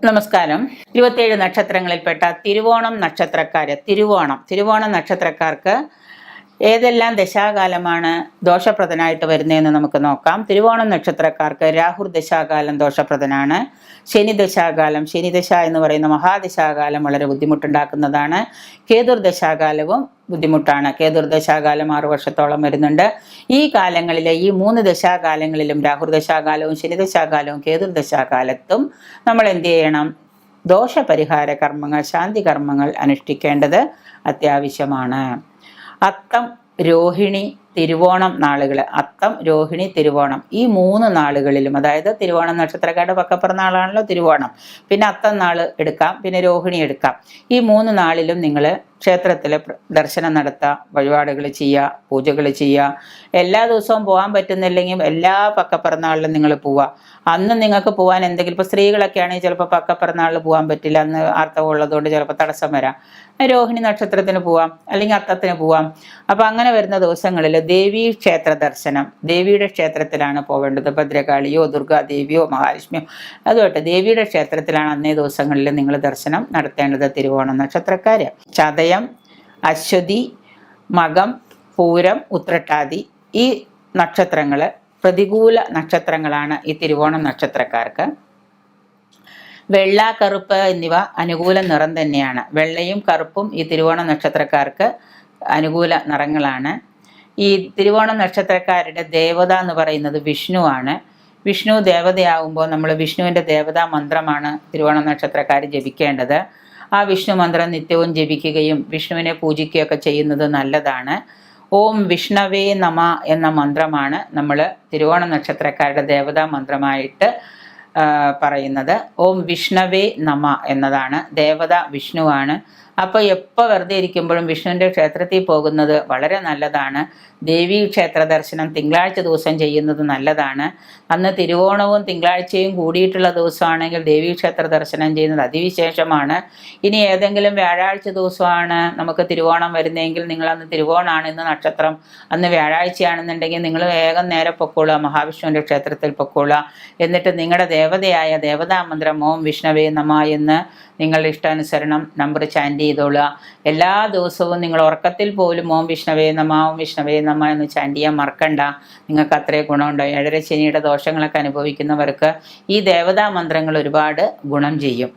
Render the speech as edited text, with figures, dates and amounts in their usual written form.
നമസ്കാരം. 27 നക്ഷത്രങ്ങളിൽപ്പെട്ട തിരുവോണം നക്ഷത്രക്കാർക്ക് ഏതെല്ലാം ദശാകാലമാണ് ദോഷപ്രദനായിട്ട് വരുന്നതെന്ന് നമുക്ക് നോക്കാം. തിരുവോണം നക്ഷത്രക്കാർക്ക് രാഹുർ ദശാകാലം ദോഷപ്രദനാണ്. ശനി ദശ എന്ന് പറയുന്ന മഹാദശാകാലം വളരെ ബുദ്ധിമുട്ടുണ്ടാക്കുന്നതാണ്. കേതുർ ദശാകാലവും ബുദ്ധിമുട്ടാണ്. കേതുർ ദശാകാലം 6 വർഷത്തോളം വരുന്നുണ്ട്. ഈ കാലങ്ങളിലെ ഈ 3 ദശാകാലങ്ങളിലും രാഹുർ ദശാകാലവും ശനി ദശാകാലവും കേതുർ ദശാകാലത്തും നമ്മൾ എന്ത് ചെയ്യണം? ദോഷപരിഹാര കർമ്മങ്ങൾ, ശാന്തി കർമ്മങ്ങൾ അനുഷ്ഠിക്കേണ്ടത് അത്യാവശ്യമാണ്. അത്തം, രോഹിണി, തിരുവോണം നാളുകൾ, അത്തം, രോഹിണി, തിരുവോണം ഈ 3 നാളുകളിലും, അതായത് തിരുവോണം നക്ഷത്രക്കാരുടെ പക്കപ്പിറന്നാളാണല്ലോ തിരുവോണം, പിന്നെ അത്തം നാൾ എടുക്കാം, പിന്നെ രോഹിണി എടുക്കാം. ഈ 3 നാളിലും നിങ്ങൾ ക്ഷേത്രത്തിൽ ദർശനം നടത്തുക, വഴിപാടുകൾ ചെയ്യുക, പൂജകൾ ചെയ്യുക. എല്ലാ ദിവസവും പോകാൻ പറ്റുന്നില്ലെങ്കിൽ എല്ലാ പക്കപ്പിറന്നാളിലും നിങ്ങൾ പോവുക. അന്ന് നിങ്ങൾക്ക് പോകാൻ എന്തെങ്കിലും, ഇപ്പോൾ സ്ത്രീകളൊക്കെ ആണെങ്കിൽ ചിലപ്പോൾ പക്കപ്പിറന്നാളിൽ പോകാൻ പറ്റില്ല, അന്ന് ആർത്തവം ഉള്ളതുകൊണ്ട് ചിലപ്പോൾ തടസ്സം വരാം. രോഹിണി നക്ഷത്രത്തിന് പോവാം, അല്ലെങ്കിൽ അത്തത്തിന് പോവാം. അപ്പോൾ അങ്ങനെ വരുന്ന ദിവസങ്ങളിൽ ദേവീ ക്ഷേത്ര ദർശനം, ദേവിയുടെ ക്ഷേത്രത്തിലാണ് പോവേണ്ടത്. ഭദ്രകാളിയോ ദുർഗാദേവിയോ മഹാലക്ഷ്മിയോ അതുമായിട്ട് ദേവിയുടെ ക്ഷേത്രത്തിലാണ് അന്നേ ദിവസങ്ങളിൽ നിങ്ങൾ ദർശനം നടത്തേണ്ടത്. തിരുവോണം നക്ഷത്രക്കാർ. ചതയം, അശ്വതി, മകം, പൂരം, ഉത്രട്ടാതി ഈ നക്ഷത്രങ്ങൾ പ്രതികൂല നക്ഷത്രങ്ങളാണ് ഈ തിരുവോണം നക്ഷത്രക്കാർക്ക്. വെള്ള, കറുപ്പ് എന്നിവ അനുകൂല നിറം തന്നെയാണ്. വെള്ളയും കറുപ്പും ഈ തിരുവോണ നക്ഷത്രക്കാർക്ക് അനുകൂല നിറങ്ങളാണ്. ഈ തിരുവോണ നക്ഷത്രക്കാരുടെ ദേവത എന്ന് പറയുന്നത് വിഷ്ണുവാണ്. വിഷ്ണു ദേവതയാകുമ്പോൾ നമ്മൾ വിഷ്ണുവിൻ്റെ ദേവതാ മന്ത്രമാണ് തിരുവോണ നക്ഷത്രക്കാർ ജപിക്കേണ്ടത്. ആ വിഷ്ണു മന്ത്രം നിത്യവും ജപിക്കുകയും വിഷ്ണുവിനെ പൂജിക്കുകയൊക്കെ ചെയ്യുന്നത് നല്ലതാണ്. ഓം വിഷ്ണവേ നമ എന്ന മന്ത്രമാണ് നമ്മൾ തിരുവോണ നക്ഷത്രക്കാരുടെ ദേവതാ മന്ത്രമായിട്ട് പറയുന്നത്. ഓം വിഷ്ണവേ നമ എന്നതാണ്. ദേവത വിഷ്ണുവാണ്. അപ്പോൾ എപ്പോൾ വെറുതെ ഇരിക്കുമ്പോഴും വിഷ്ണുവിൻ്റെ ക്ഷേത്രത്തിൽ പോകുന്നത് വളരെ നല്ലതാണ്. ദേവീ ക്ഷേത്ര ദർശനം തിങ്കളാഴ്ച ദിവസം ചെയ്യുന്നത് നല്ലതാണ്. അന്ന് തിരുവോണവും തിങ്കളാഴ്ചയും കൂടിയിട്ടുള്ള ദിവസമാണെങ്കിൽ ദേവീ ക്ഷേത്ര ദർശനം ചെയ്യുന്നത് അതിവിശേഷമാണ്. ഇനി ഏതെങ്കിലും വ്യാഴാഴ്ച ദിവസമാണ് നമുക്ക് തിരുവോണം വരുന്നതെങ്കിൽ നിങ്ങളന്ന് തിരുവോണമാണ് ഇന്ന് നക്ഷത്രം, അന്ന് വ്യാഴാഴ്ചയാണെന്നുണ്ടെങ്കിൽ നിങ്ങൾ വേഗം നേരെ പൊക്കോളുക, മഹാവിഷ്ണുവിൻ്റെ ക്ഷേത്രത്തിൽ പൊക്കോളുക. എന്നിട്ട് നിങ്ങളുടെ ദേവതയായ ദേവതാമന്ത്രം ഓം വിഷ്ണവേ നമ എന്ന് നിങ്ങളുടെ ഇഷ്ടാനുസരണം നമ്പർ ചാൻറ്റ് ചെയ്തോളുക. എല്ലാ ദിവസവും നിങ്ങൾ ഉറക്കത്തിൽ പോലും ഓം വിഷ്ണവേ നമ, ഓം വിഷ്ണവേ നമ എന്ന് ചാൻറ്റ് ചെയ്യാൻ മറക്കണ്ട. നിങ്ങൾക്ക് അത്രേ ഗുണമുണ്ടാവും. 7 ശനിയുടെ ദോഷങ്ങളൊക്കെ അനുഭവിക്കുന്നവർക്ക് ഈ ദേവതാ മന്ത്രങ്ങൾ ഒരുപാട് ഗുണം ചെയ്യും.